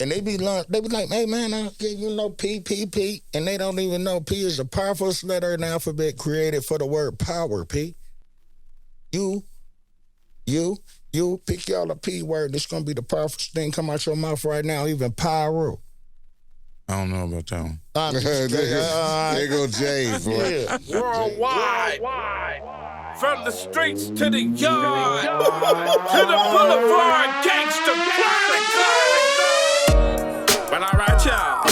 And they be like, hey man, I give you know P, and they don't even know P is the powerful letter in the alphabet created for the word power, P. You, pick y'all a P word. This gonna be the powerful thing come out your mouth right now, even pyro. I don't know about that one. There go Jay, boy. Yeah. Worldwide. From the streets to the yard, to the boulevard, gangsta chronicle. Well, all right, y'all.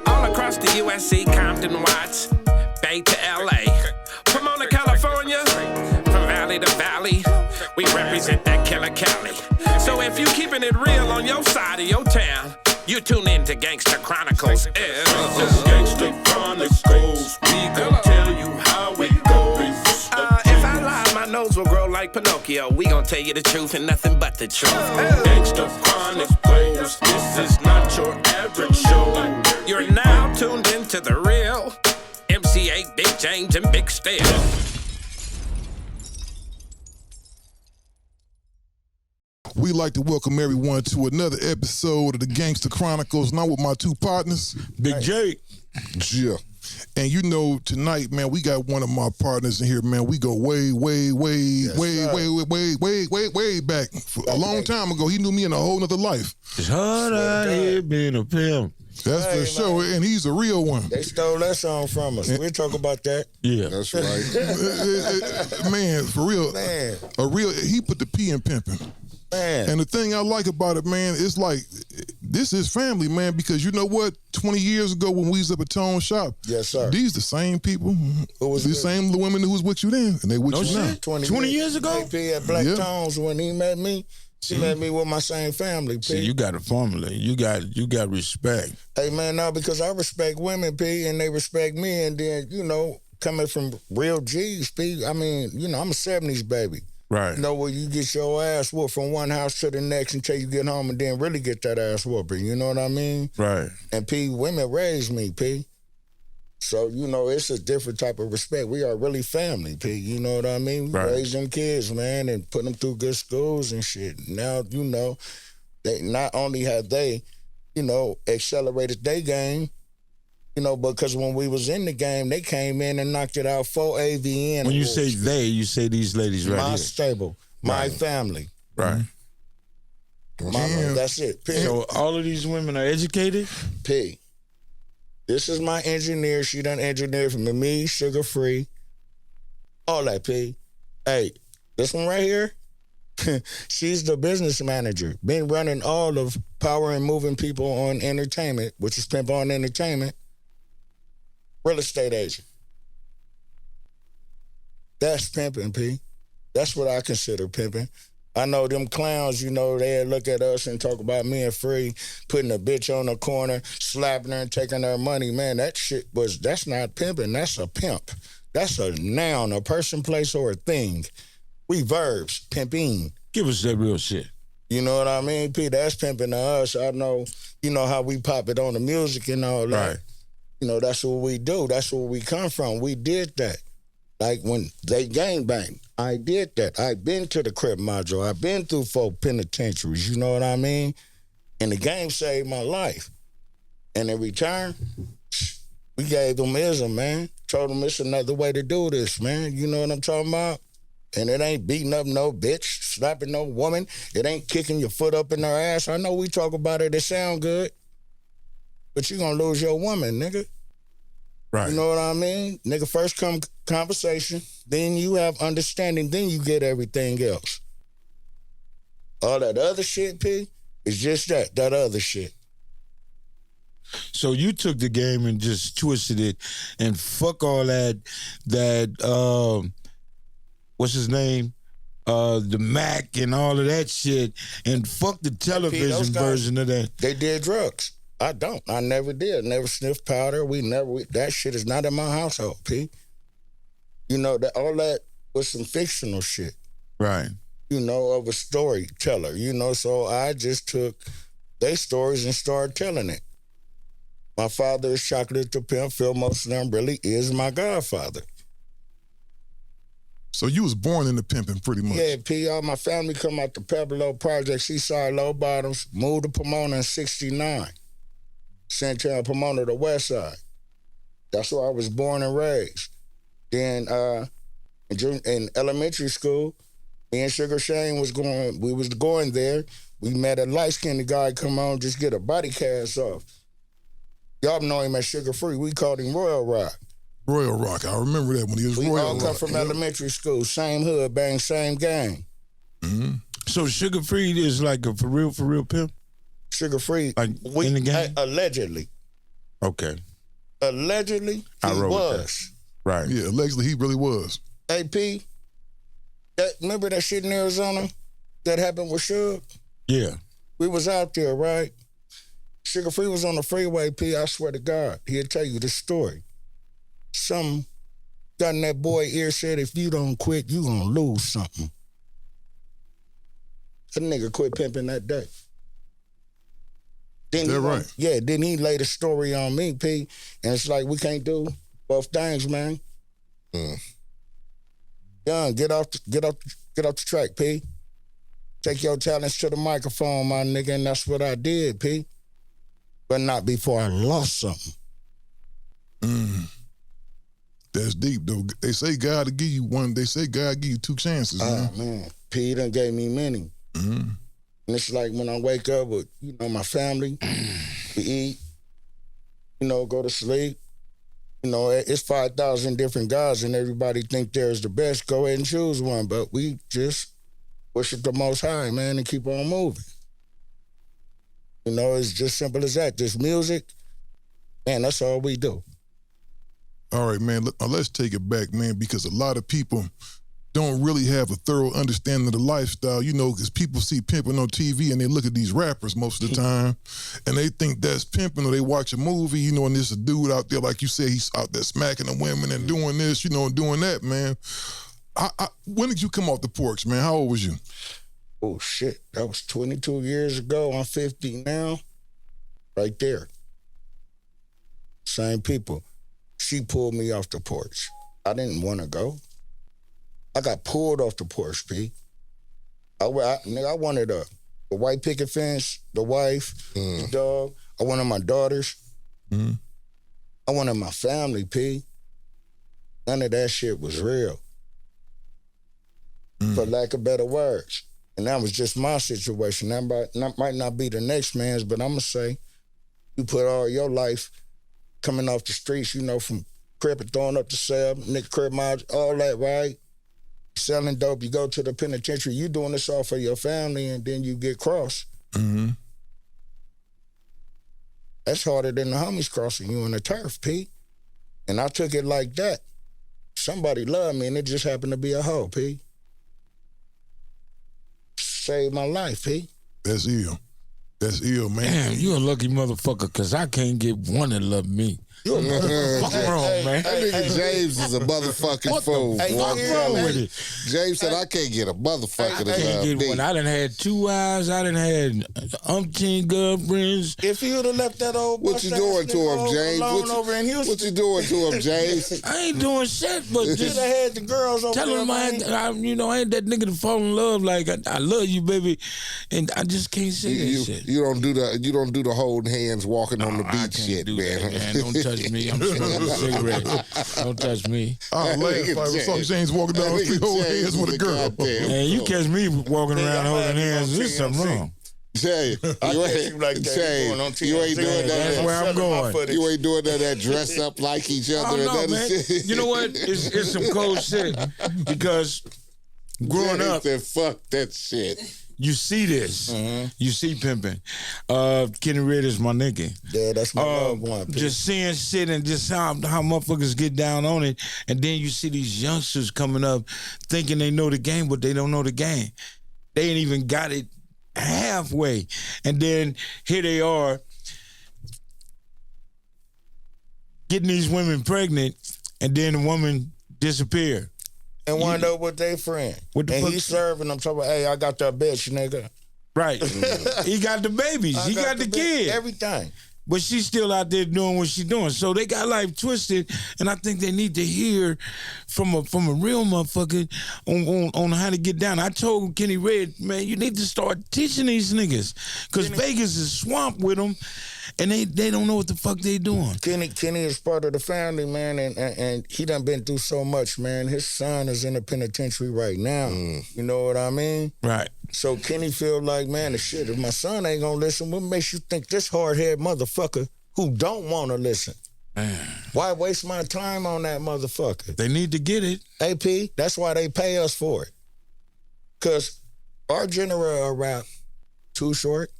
All across the USC, Compton, Watts, Bay to LA, Pomona, California, from valley to valley, we represent that killer Cali. So if you keeping it real on your side of your town, you tune in to Gangsta Chronicles. Gangsta Chronicles, we gon' tell you how it goes. If I lie, my nose will grow like Pinocchio. We gon' tell you the truth and nothing but the truth. Gangsta Chronicles, this is not your average show. You're now tuned into the real MC8, Big James, and Big Steel. We'd like to welcome everyone to another episode of the Gangsta Chronicles. Now with my two partners, Big J. Yeah. And you know, tonight, man, we got one of my partners in here, man. We go way back. A long time ago, he knew me in a whole nother life. It's hard out here being a pimp. That's for sure, and he's a real one. They stole that song from us. We'll talk about that. Yeah. That's right. Man, for real. Man. He put the P in pimping. Man. And the thing I like about it, man, it's like, this is family, man, because you know what? 20 years ago when we was up at Tone Shop, yes, sir. These the same people, was these same women who was with you then, and they with you now. 20 years ago? AP at Black Tones, when he met me, he met me with my same family, P. See, you got a formula. You got respect. Hey, man, no, because I respect women, P, and they respect me, and then, you know, coming from real G's, P, I mean, you know, I'm a 70s baby. Right. You know, where you get your ass whooped from one house to the next until you get home and then really get that ass whooping. You know what I mean? Right. And P, women raised me, P. So, you know, it's a different type of respect. We are really family, P. You know what I mean? Right. Raise them kids, man, and put them through good schools and shit. Now, you know, they not only have they, you know, accelerated their game, you know, because when we was in the game, they came in and knocked it out 4 AVN. When you say they, you say these ladies right my here. stable, my family. Right. Mama, that's it. P. So all of these women are educated? P. This is my engineer. She done engineered for me, sugar free. All that, P. Hey, this one right here, she's the business manager. Been running all of Power and Moving People on Entertainment, which is Pimp On Entertainment. Real estate agent. That's pimping, P. That's what I consider pimping. I know them clowns, you know, they look at us and talk about me and Free putting a bitch on the corner, slapping her and taking her money. Man, that's not pimping. That's a pimp. That's a noun, a person, place, or a thing. We verbs, pimping. Give us that real shit. You know what I mean, P? That's pimping to us. I know, you know how we pop it on the music and all that. Right. You know, that's what we do. That's where we come from. We did that. Like when they gangbang, I did that. I've been to the crib module. I've been through 4 penitentiaries. You know what I mean? And the game saved my life. And in return, we gave them ism, man. Told them it's another way to do this, man. You know what I'm talking about? And it ain't beating up no bitch, slapping no woman. It ain't kicking your foot up in her ass. I know we talk about it. It sound good. But you gonna lose your woman, nigga. Right. You know what I mean? Nigga, first come conversation, then you have understanding, then you get everything else. All that other shit, P, is just that other shit. So you took the game and just twisted it and fuck all that what's his name? The Mac and all of that shit and fuck the television version of that. They did drugs. I don't. I never did. Never sniffed powder. That shit is not in my household, P. You know, all that was some fictional shit. Right. You know, of a storyteller, you know, so I just took their stories and started telling it. My father is Chocolate the Pimp. Phil Most of them really is my godfather. So you was born into pimping pretty much. Yeah, P. All my family come out the Pueblo Project, Seaside Low Bottoms, moved to Pomona in 69. Sent to Pomona, the west side. That's where I was born and raised. Then in elementary school, me and Sugar Shane was going there. We met a light-skinned guy come on, just get a body cast off. Y'all know him as Sugar Free. We called him Royal Rock. Royal Rock, I remember that when he was We Royal all Rock. come from elementary school, same hood, bang, same gang. Mm-hmm. So Sugar Free is like a for real pimp? Sugar Free, Like in the game? Allegedly. Okay. Allegedly, he was. Right. Yeah, allegedly he really was. AP, remember that shit in Arizona that happened with Suge? Yeah. We was out there, right? Sugar Free was on the freeway, P. I swear to God, he'll tell you this story. Some got in that boy ear said, if you don't quit, you gonna lose something. That nigga quit pimping that day. Then Is that right? Yeah, then he laid a story on me, P. And it's like, we can't do both things, man. Young, get off the track, P. Take your talents to the microphone, my nigga, and that's what I did, P. But not before I lost something. That's deep, though. They say God will give you one. They say God give you two chances, man. Oh, man. P done gave me many. Mm-hmm. And it's like when I wake up with, my family, we eat, go to sleep. It's 5,000 different guys and everybody think theirs the best. Go ahead and choose one. But we just worship the Most High, man, and keep on moving. It's just simple as that. Just music, man, that's all we do. All right, man. Let's take it back, man, because a lot of people don't really have a thorough understanding of the lifestyle, because people see pimping on TV and they look at these rappers most of the time and they think that's pimping, or they watch a movie, and there's a dude out there, like you said, he's out there smacking the women and doing this, and doing that, man. When did you come off the porch, man? How old was you? Oh, shit. That was 22 years ago. I'm 50 now. Right there. Same people. She pulled me off the porch. I didn't want to go. I got pulled off the porch, P. I wanted the white picket fence, the wife, the dog. I wanted my daughters. I wanted my family, P. None of that shit was real. For lack of better words. And that was just my situation. That might not be the next man's, but I'm going to say, you put all your life coming off the streets, from crib and throwing up the cell, nigga crib miles, all that, right? Selling dope, you go to the penitentiary, you doing this all for your family, and then you get crossed. Mm-hmm. That's harder than the homies crossing you in the turf, P. And I took it like that. Somebody loved me, and it just happened to be a hoe, P. Saved my life, P. That's ill. That's ill, man. Damn, you a lucky motherfucker, because I can't get one that love me. You a motherfucker. Fuck wrong, man. That nigga James is a motherfucking fool. What the fuck wrong with it? James said, I can't get a motherfucker to Can't love get me. one. I done had 2 wives. I done had umpteen girlfriends. If you would have left that old What you doing to him, James? over in Houston, What you doing to him, James? I ain't doing shit, but you just should have had the girls over tell there, him I man. ain't that nigga to fall in love. Like I love you, baby, and I just can't say that shit. You don't do the holding hands, walking on the I beach can't shit, do man. that, man. Don't touch me. I'm smoking a cigarette. Don't touch me. I laugh if I saw James walking down the street holding hands with a girl. Man, you catch me walking around holding hands. There's something wrong. Jay, you ain't doing that. That's where I'm going. You ain't doing that dress up like each other Oh, and no, other man. shit. You know what? It's some cold shit because growing up, said, fuck that shit. you see this. You see pimping. Kenny Red is my nigga. Yeah, that's my loved one. P. Just seeing shit and just how motherfuckers get down on it, and then you see these youngsters coming up thinking they know the game, but they don't know the game. They ain't even got it halfway, and then here they are getting these women pregnant, and then the woman disappear. And wind up with their friend. What the and fuck? he's serving them, talking about, hey, I got that bitch, nigga. Right. He got the babies. He got the kid. Everything. but she's still out there doing what she's doing. So they got life twisted, and I think they need to hear from a real motherfucker on how to get down. I told Kenny Red, man, you need to start teaching these niggas, because Vegas is swamped with them, and they don't know what the fuck they doing. Kenny is part of the family, man, and he done been through so much, man. His son is in the penitentiary right now. You know what I mean? Right. So Kenny feel like, man, the shit, if my son ain't gonna listen, what makes you think this hard-headed motherfucker who don't wanna listen? Man. Why waste my time on that motherfucker? They need to get it. AP, that's why they pay us for it. Because our general rap, Too Short,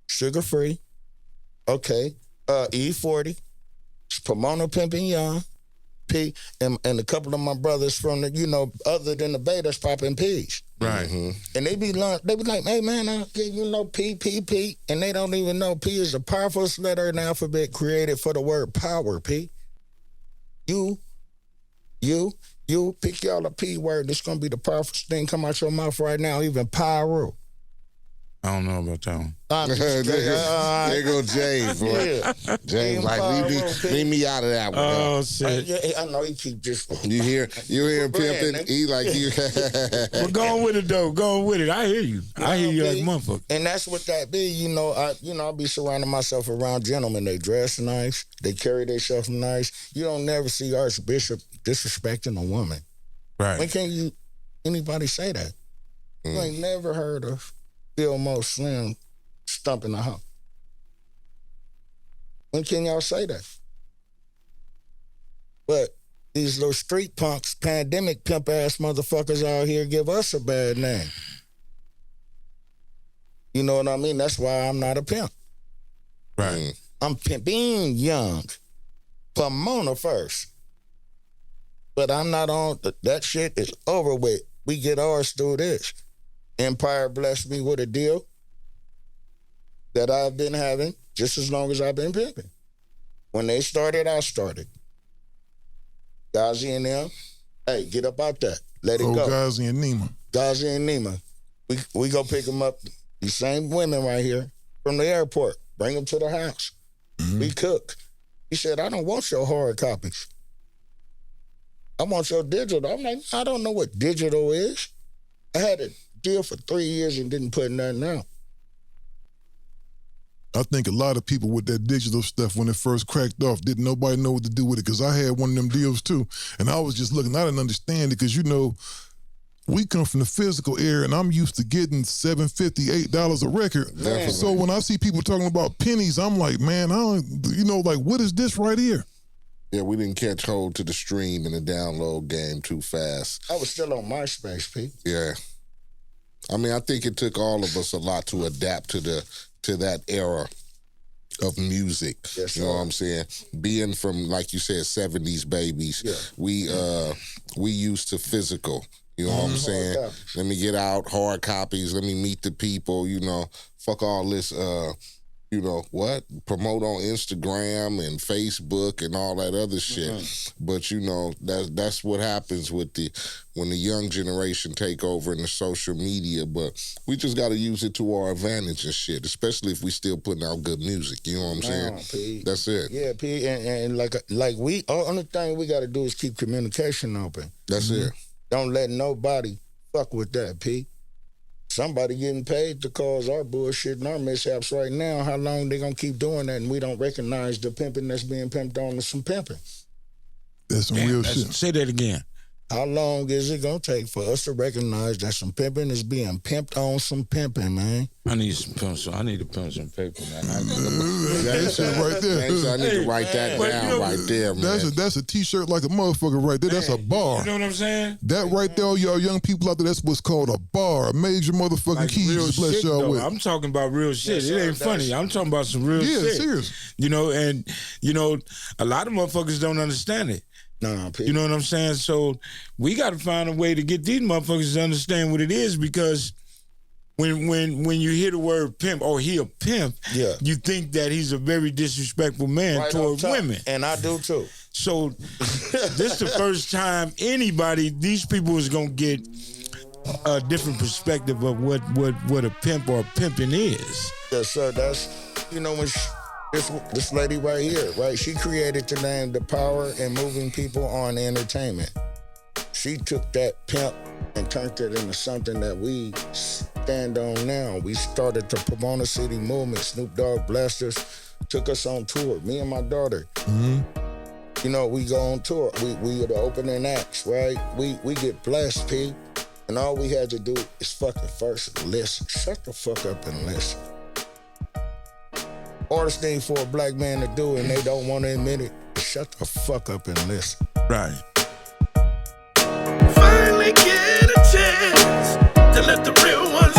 Sugar Free, okay, E40, Pomona Pimpin Young, P, and a couple of my brothers from the, other than the Bay that's popping P's. Right. And they be like, hey man, P, and they don't even know P is the powerfulest letter in the alphabet created for the word power, P. You pick y'all a P word, it's gonna be the powerfulest thing come out your mouth right now, even pyro. I don't know about that one. There go James, boy. Yeah. James, like, leave me out of that one. Oh, shit. I know he keep just... You hear him pimping? He like you. But go on with it, though. Go on with it. I hear you. I hear you like motherfucker. And that's what that be. I be surrounding myself around gentlemen. They dress nice. They carry themselves nice. You don't never see Archbishop disrespecting a woman. Right. When can anybody say that? You ain't never heard of Bill Mo Slim stumping a hoe. When can y'all say that? But these little street punks, pandemic pimp ass motherfuckers out here give us a bad name. You know what I mean? That's why I'm not a pimp. Right. I'm Pimpin Young. Pomona first. But I'm not on, that shit is over with. We get ours through this. Empire blessed me with a deal that I've been having just as long as I've been pimping. When they started, I started. Gazi and them, hey, get up out there. Let it go. Gazi and Nima. Gazi and Nima. We go pick them up, these same women right here, from the airport. Bring them to the house. We cook. He said, I don't want your hard copies. I want your digital. I'm like, I don't know what digital is. I had a deal for 3 years and didn't put nothing out. I think a lot of people with that digital stuff when it first cracked off didn't nobody know what to do with it, because I had one of them deals too, and I was just looking. I didn't understand it because we come from the physical era, and I'm used to getting $7.50, $8 a record. Definitely. So when I see people talking about pennies, I'm like, man, I don't, what is this right here? Yeah, we didn't catch hold to the stream and the download game too fast. I was still on MySpace, Pete. Yeah. I mean, I think it took all of us a lot to adapt to that era of music. Yes, you know what I'm saying? Being from, like you said, 70s babies, we used to physical. You know what I'm saying? Let me get out, hard copies, let me meet the people, fuck all this, promote on Instagram and Facebook and all that other shit. But that's what happens when the young generation take over in the social media. But we just got to use it to our advantage and shit, especially if we still putting out good music. You know what I'm saying? P. That's it. Yeah, P. And like we, only thing we got to do is keep communication open. That's it. Don't let nobody fuck with that, P. Somebody getting paid to cause our bullshit and our mishaps right now. How long they gonna keep doing that and we don't recognize the pimping that's being pimped on as some pimping? That's some real shit. Say that again. How long is it gonna take for us to recognize that some pimping is being pimped on some pimping, man? I need some pencil. I need to pen some paper, man. That's it right there. I need to write that down right there, man. That's a T-shirt like a motherfucker right there. That's a bar. You know what I'm saying? That right there, all y'all young people out there, that's what's called a bar. A major motherfucking Like keys real to bless shit, y'all though. with. I'm talking about real shit. Yes, It ain't sir, funny. I'm talking about some real shit. Yeah, serious. And a lot of motherfuckers don't understand it. No, P. You know what I'm saying? So we got to find a way to get these motherfuckers to understand what it is, because when you hear the word pimp or he a pimp, you think that he's a very disrespectful man Right toward on top. women. And I do too. So this the first time these people is gonna get a different perspective of what a pimp or a pimping is. Yes, sir. That's when This lady right here, right? She created the name The Power in Moving People on Entertainment. She took that pimp and turned it into something that we stand on now. We started the Pomona City movement. Snoop Dogg blessed us, took us on tour, me and my daughter. Mm-hmm. You know, we go on tour. We are the opening acts, right? We get blessed, P. And all we had to do is fucking first listen. Shut the fuck up and listen. Hardest thing for a black man to do, and they don't want to admit it, shut the fuck up and listen. Right. Finally get a chance to let the real one